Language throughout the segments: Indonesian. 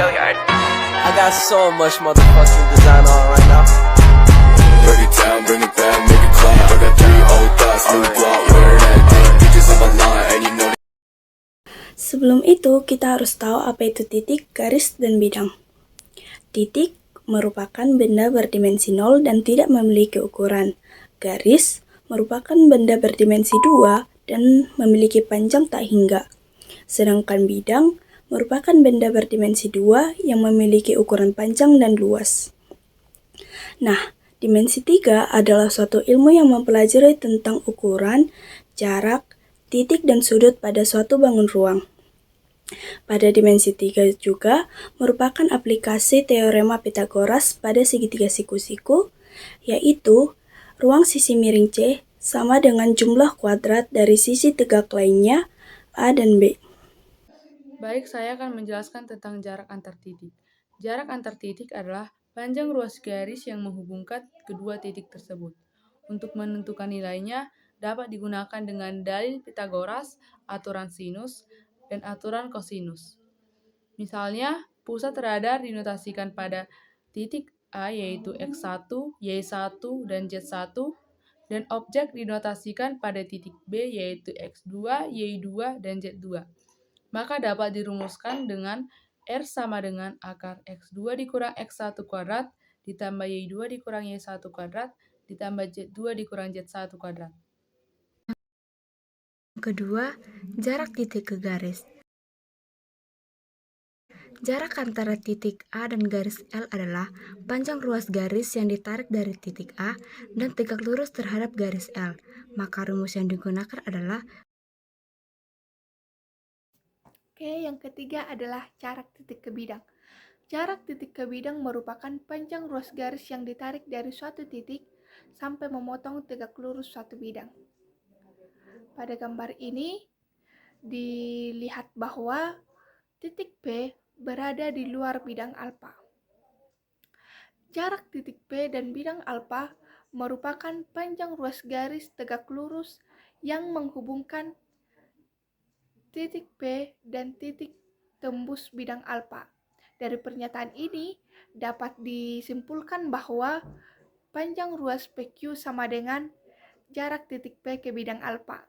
I got so much motherfucking design on right now. Break it down, bring it back, make it clap. I got 3 old thoughts, new block, wear that thing. Bitches on my line, and you know. Sebelum itu, kita harus tahu apa itu titik, garis, dan bidang. Titik merupakan benda berdimensi 0 dan tidak memiliki ukuran. Garis merupakan benda berdimensi 2 dan memiliki panjang tak hingga. Sedangkan bidang merupakan benda berdimensi 2 yang memiliki ukuran panjang dan luas. Nah, dimensi 3 adalah suatu ilmu yang mempelajari tentang ukuran, jarak, titik, dan sudut pada suatu bangun ruang. Pada dimensi 3 juga merupakan aplikasi teorema Pythagoras pada segitiga siku-siku, yaitu ruang sisi miring C sama dengan jumlah kuadrat dari sisi tegak lainnya A dan B. Baik, saya akan menjelaskan tentang jarak antar titik. Jarak antar titik adalah panjang ruas garis yang menghubungkan kedua titik tersebut. Untuk menentukan nilainya, dapat digunakan dengan dalil Pythagoras, aturan sinus, dan aturan kosinus. Misalnya, pusat radar dinotasikan pada titik A yaitu X1, Y1, dan Z1, dan objek dinotasikan pada titik B yaitu X2, Y2, dan Z2. Maka dapat dirumuskan dengan R sama dengan akar X2 dikurang X1 kuadrat ditambah Y2 dikurang Y1 kuadrat ditambah Z2 dikurang Z1 kuadrat. Kedua, jarak titik ke garis. Jarak antara titik A dan garis L adalah panjang ruas garis yang ditarik dari titik A dan tegak lurus terhadap garis L. Maka rumus yang digunakan adalah Yang ketiga adalah jarak titik ke bidang. Jarak titik ke bidang merupakan panjang ruas garis yang ditarik dari suatu titik sampai memotong tegak lurus suatu bidang. Pada gambar ini dilihat bahwa titik P berada di luar bidang alfa. Jarak titik P dan bidang alfa merupakan panjang ruas garis tegak lurus yang menghubungkan titik P dan titik tembus bidang alfa. Dari pernyataan ini dapat disimpulkan bahwa panjang ruas PQ sama dengan jarak titik P ke bidang alfa.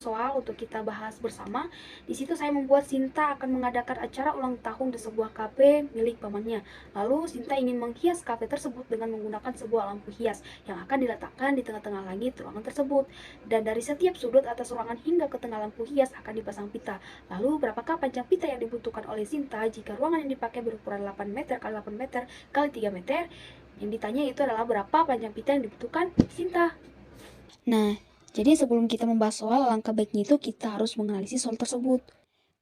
Soal untuk kita bahas bersama. Di situ saya membuat Sinta akan mengadakan acara ulang tahun di sebuah kafe milik pamannya. Lalu Sinta ingin menghias kafe tersebut dengan menggunakan sebuah lampu hias yang akan diletakkan di tengah-tengah langit ruangan tersebut. Dan dari setiap sudut atas ruangan hingga ke tengah lampu hias akan dipasang pita. Lalu berapakah panjang pita yang dibutuhkan oleh Sinta jika ruangan yang dipakai berukuran 8 meter x 8 meter x 3 meter? Yang ditanya itu adalah berapa panjang pita yang dibutuhkan Sinta. Nah, jadi sebelum kita membahas soal, langkah baiknya itu kita harus menganalisis soal tersebut.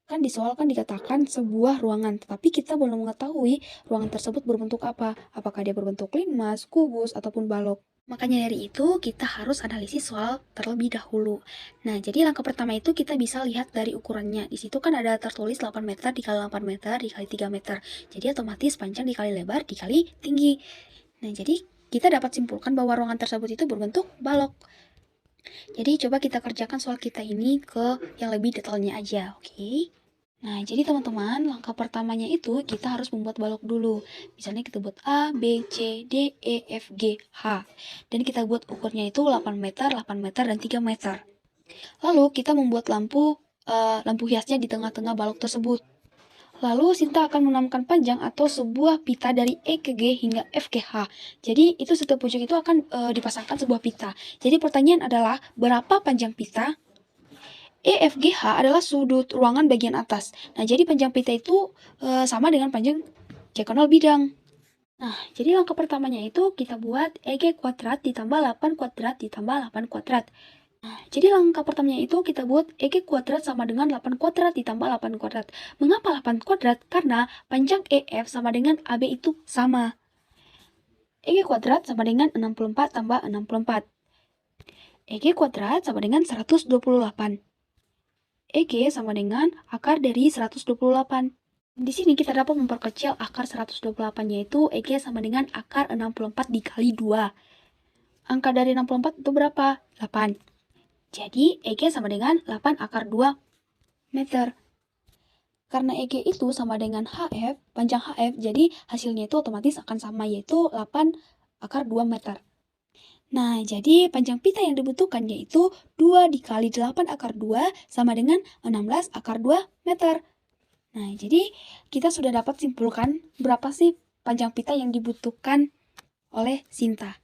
Kan di soal kan dikatakan sebuah ruangan, tetapi kita belum mengetahui ruangan tersebut berbentuk apa. Apakah dia berbentuk limas, kubus, ataupun balok. Makanya dari itu kita harus analisis soal terlebih dahulu. Nah, jadi langkah pertama itu kita bisa lihat dari ukurannya. Di situ kan ada tertulis 8 meter dikali 8 meter dikali 3 meter. Jadi otomatis panjang dikali lebar dikali tinggi. Nah, jadi kita dapat simpulkan bahwa ruangan tersebut itu berbentuk balok. Jadi coba kita kerjakan soal kita ini ke yang lebih detailnya aja, oke? Nah, jadi teman-teman, langkah pertamanya itu kita harus membuat balok dulu. Misalnya kita buat A, B, C, D, E, F, G, H. Dan kita buat ukurnya itu 8 meter, 8 meter, dan 3 meter. Lalu kita membuat lampu hiasnya di tengah-tengah balok tersebut. Lalu Sinta akan menambahkan panjang atau sebuah pita dari E ke G hingga F ke H. Jadi itu setiap pojok itu akan dipasangkan sebuah pita. Jadi pertanyaan adalah berapa panjang pita? E, F, G, H adalah sudut ruangan bagian atas. Nah, jadi panjang pita itu sama dengan panjang diagonal bidang. Nah, jadi langkah pertamanya itu kita buat EG kuadrat ditambah 8 kuadrat ditambah 8 kuadrat. Nah, jadi langkah pertamanya itu kita buat EG kuadrat sama dengan 8 kuadrat ditambah 8 kuadrat. Mengapa 8 kuadrat? Karena panjang EF sama dengan AB itu sama. EG kuadrat sama dengan 64 tambah 64. EG kuadrat sama dengan 128. EG sama dengan akar dari 128. Di sini kita dapat memperkecil akar 128, yaitu EG sama dengan akar 64 dikali 2. Angka dari 64 itu berapa? 8. Jadi EG sama dengan 8 akar 2 meter. Karena EG itu sama dengan HF, panjang HF, jadi hasilnya itu otomatis akan sama, yaitu 8/2 meter. Nah, jadi panjang pita yang dibutuhkan yaitu 2 dikali 8/2 sama dengan 16/2 meter. Nah, jadi kita sudah dapat simpulkan berapa sih panjang pita yang dibutuhkan oleh Sinta.